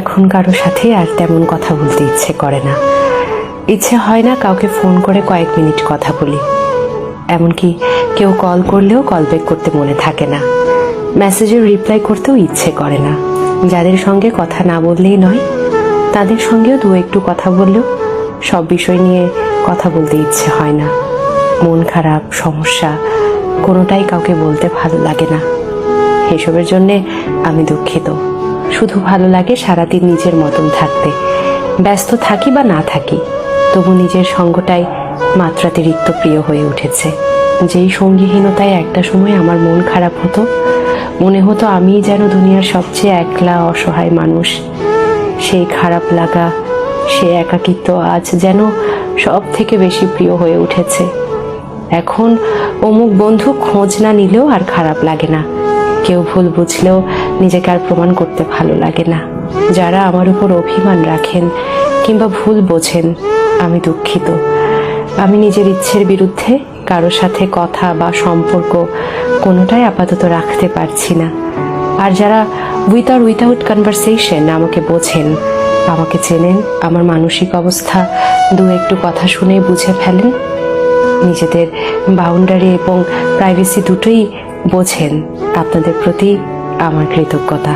এখন কারো সাথে আর তেমন কথা বলতে ইচ্ছে করে না। ইচ্ছে হয় না কাউকে ফোন করে কয়েক মিনিট কথা বলি। এমনকি কেউ কল করলেও কল ব্যাক করতে মনে থাকে না। মেসেজের রিপ্লাই করতেও ইচ্ছে করে না। যাদের সঙ্গে কথা না বললেই নয়, তাদের সঙ্গেও দু একটু কথা বললেও সব বিষয় নিয়ে কথা বলতে ইচ্ছে হয় না। মন খারাপ, সমস্যা কোনোটাই কাউকে বলতে ভালো লাগে না। এসবের জন্যে আমি দুঃখিত। শুধু ভালো লাগে সারাদিন নিজের মতন থাকতে। ব্যস্ত থাকি বা না থাকি, তবু নিজের সঙ্গটাই মাত্রাতিরিক্ত প্রিয় হয়ে উঠেছে। যেই সঙ্গীহীনতায় একটা সময় আমার মন খারাপ হতো, মনে হতো আমিই যেন দুনিয়ার সবচেয়ে একলা অসহায় মানুষ। সেই খারাপ লাগা, সে একাকিত্ব আজ যেন সব থেকে বেশি প্রিয় হয়ে উঠেছে। এখন অমুক বন্ধু খোঁজ না নিলেও আর খারাপ লাগে না। কেউ ভুল বুঝলেও নিজেকে আর প্রমাণ করতে ভালো লাগে না। যারা আমার উপর অভিমান রাখেন কিংবা ভুল বোঝেন, আমি দুঃখিত। আমি নিজের ইচ্ছের বিরুদ্ধে কারো সাথে কথা বা সম্পর্ক কোনোটাই আপাতত রাখতে পারছি না। আর যারা উইথ আর উইথাউট কনভারসেশন আমাকে বোঝেন, আমাকে চেনেন, আমার মানসিক অবস্থা দু একটু কথা শুনেই বুঝে ফেলেন, নিজেদের বাউন্ডারি এবং প্রাইভেসি দুটোই বোঝেন, আপনাদের প্রতি আমার কৃতজ্ঞতা।